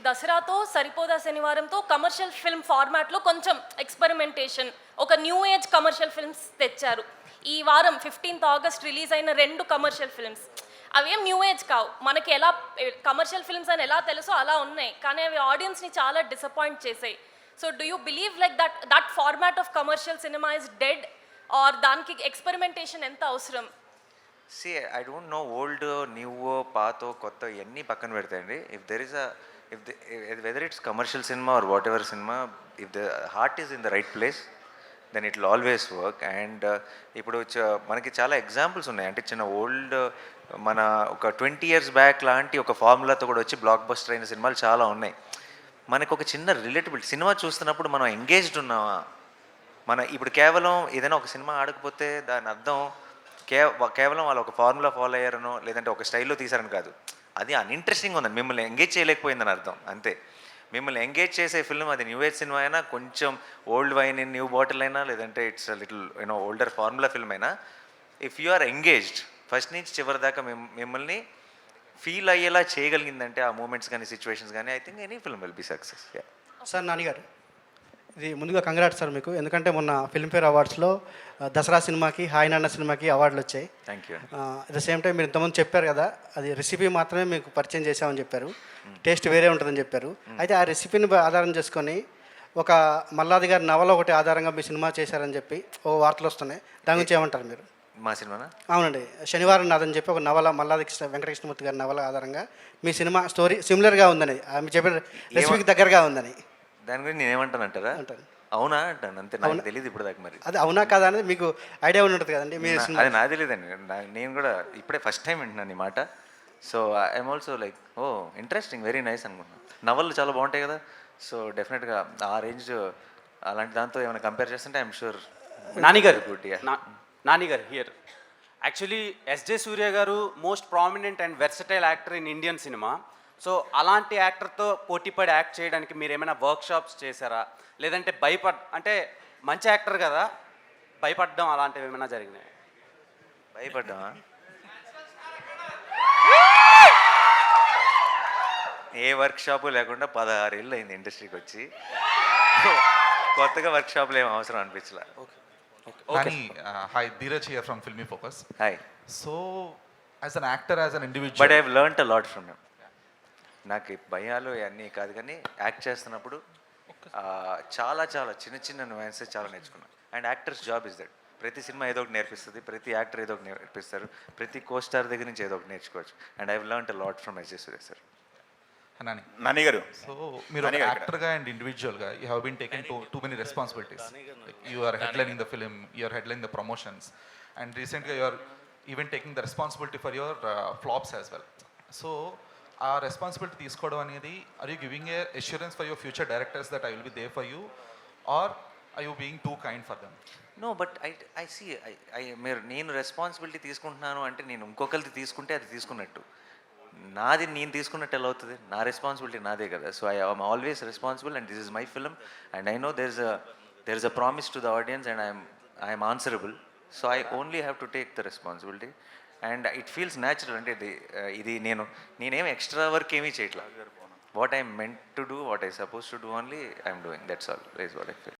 దసరాతో సరిపోదా శనివారంతో commercial film ఫార్మాట్లో కొంచెం experimentation, ఒక న్యూ ఏజ్ కమర్షియల్ ఫిల్మ్స్ తెచ్చారు. ఈ వారం 15th ఆగస్ట్ రిలీజ్ అయిన 2 కమర్షియల్ ఫిల్మ్స్ అవేం న్యూ ఏజ్ కావు. మనకి ఎలా కమర్షియల్ ఫిల్మ్స్ అని ఎలా తెలుసో అలా ఉన్నాయి, కానీ అవి ఆడియన్స్ని చాలా డిసప్పాయింట్ చేసాయి. So do you believe like that format of commercial cinema is dead, or దానికి ఎక్స్పెరిమెంటేషన్ ఎంత అవసరం? See I don't know old new పాతో కొత్త ఇవన్నీ పక్కన పెడతాయండి. If there is whether it's commercial cinema or whatever cinema, if the heart is in the right place then it will always work. And ఇప్పుడు మనకి చాలా examples ఉన్నాయి. అంటే చిన్న ఓల్డ్ మన ఒక 20 years బ్యాక్ లాంటి ఒక ఫార్ములాతో కూడా వచ్చి బ్లాక్ బస్టర్ అయిన సినిమాలు చాలా ఉన్నాయి. మనకు ఒక చిన్న రిలేటబుల్ సినిమా చూస్తున్నప్పుడు మనం ఎంగేజ్డ్ ఉన్నామా? మన ఇప్పుడు కేవలం ఏదైనా ఒక సినిమా ఆడకపోతే దాని అర్థం కేవలం వాళ్ళు ఒక ఫార్ములా ఫాలో అయ్యారనో లేదంటే ఒక స్టైల్లో తీసారని కాదు. అది అన్ఇంట్రెస్టింగ్ ఉందని, మిమ్మల్ని ఎంగేజ్ చేయలేకపోయిందని అర్థం అంతే. మిమ్మల్ని ఎంగేజ్ చేసే ఫిల్మ్ అది న్యూ ఏజ్ సినిమా అయినా, కొంచెం old wine in new bottle అయినా, లేదంటే it's little older formula film అయినా, if you are engaged first నుంచి చివరి దాకా మిమ్మల్ని ఫీల్ అయ్యేలా చేయగలిగిందంటే ఆ మూమెంట్స్ కానీ సిచ్యువేషన్స్ కానీ, I think any film will be success. Sir నాన్నగారు, ఇది ముందుగా కంగ్రాట్స్ సార్ మీకు, ఎందుకంటే మొన్న ఫిల్మ్ఫేర్ అవార్డ్స్లో దసరా సినిమాకి, హాయ్ నాన్న సినిమాకి అవార్డులు వచ్చాయి. Thank you. At the same time మీరు ఇంతకుముందు చెప్పారు కదా, అది రెసిపీ మాత్రమే మీకు పరిచయం చేశామని చెప్పారు, టేస్ట్ వేరే ఉంటుందని చెప్పారు. అయితే ఆ రెసిపీని ఆధారం చేసుకొని ఒక మల్లాది గారి నవల ఒకటి ఆధారంగా మీ సినిమా చేశారని చెప్పి ఓ వార్తలు వస్తున్నాయి. దాని గురించి ఏమంటారు మీరు? మా సినిమానా? అవునండి, శనివారం నాదని చెప్పి ఒక నవల, మల్లాది వెంకటకృష్ణమూర్తి గారి నవల ఆధారంగా మీ సినిమా స్టోరీ సిమిలర్గా ఉందని, మీరు చెప్పిన రెసిపీకి దగ్గరగా ఉందని. దాని గురించి నేను ఏమంటానంటారా? అంటారు. అవునా అంటాను అంతే. నాకు తెలియదు ఇప్పుడు దాకా. మరి అది అవునా కాదా అనేది మీకు ఐడియా ఉంటుంది కదండి. అది నాకు తెలియదండి. నేను కూడా ఇప్పుడే ఫస్ట్ టైం వింటున్నాను ఈ మాట. So I'm also like oh interesting, very nice అనుకుంటున్నాను. నవళ్ళు చాలా బాగుంటాయి కదా. సో డెఫినెట్గా ఆ రేంజ్ అలాంటి దాంతో ఏమైనా కంపేర్ చేస్తుంటే ఐఎమ్ షూర్. నానిగారు నానిగారు here. Actually SJ Surya garu most prominent and versatile actor in Indian cinema. So అలాంటి యాక్టర్తో పోటీపడి యాక్ట్ చేయడానికి మీరు ఏమైనా వర్క్షాప్స్ చేశారా? లేదంటే అంటే మంచి యాక్టర్ కదా, భయపడడం అలాంటివి ఏమైనా జరిగినాయి? భయపడ్డామా? ఏ వర్క్షాపు లేకుండా 16 ఏళ్ళు అయింది ఇండస్ట్రీకి వచ్చి. కొత్తగా వర్క్షాప్లు ఏం అవసరం అనిపించలే. Hi, Dheeraj here from Filmy Focus. Hi. So, as an actor, as an individual, but I've learnt a lot from him. నాకు భయాలు అన్నీ కాదు, కానీ యాక్ట్ చేస్తున్నప్పుడు చాలా చాలా చిన్న చిన్న నువాన్సెస్ చాలా నేర్చుకున్నాను. And actors job is that. ప్రతి సినిమా ఏదో ఒకటి నేర్పిస్తుంది, ప్రతి యాక్టర్ ఏదో ఒకటి నేర్పిస్తారు, ప్రతి కో స్టార్ దగ్గర నుంచి ఏదో ఒకటి నేర్చుకోవచ్చు. And I've learned a lot from SJ Surya sir. Nani garu. So, మీరు ఒక యాక్టర్గా అండ్ ఇండివిజువల్గా you have been taken too many responsibilities. You are headlining the film, you are headlining the promotions, and రీసెంట్గా you are even taking the responsibility for your flops as well. So ఆ responsibility తీసుకోవడం అనేది, are you giving a assurance for your future directors that I will be there for you, are I you being too kind for them? No, but I see నేను responsibility తీసుకుంటున్నాను అంటే నేను ఇంకొకరిది తీసుకుంటే అది తీసుకున్నట్టు. నాది నేను తీసుకున్నట్టు ఎలా అవుతుంది? నా రెస్పాన్సిబిలిటీ నాదే కదా. So I am always responsible and this is my film and I know there is a promise to the audience and I'm answerable. So I only have to take the responsibility and it feels natural. అంటే ఇది నేనేం extra work ఏమీ చేయట్లా. What I'm meant to do, what I suppose to do only I'm doing. That's all is what I feel.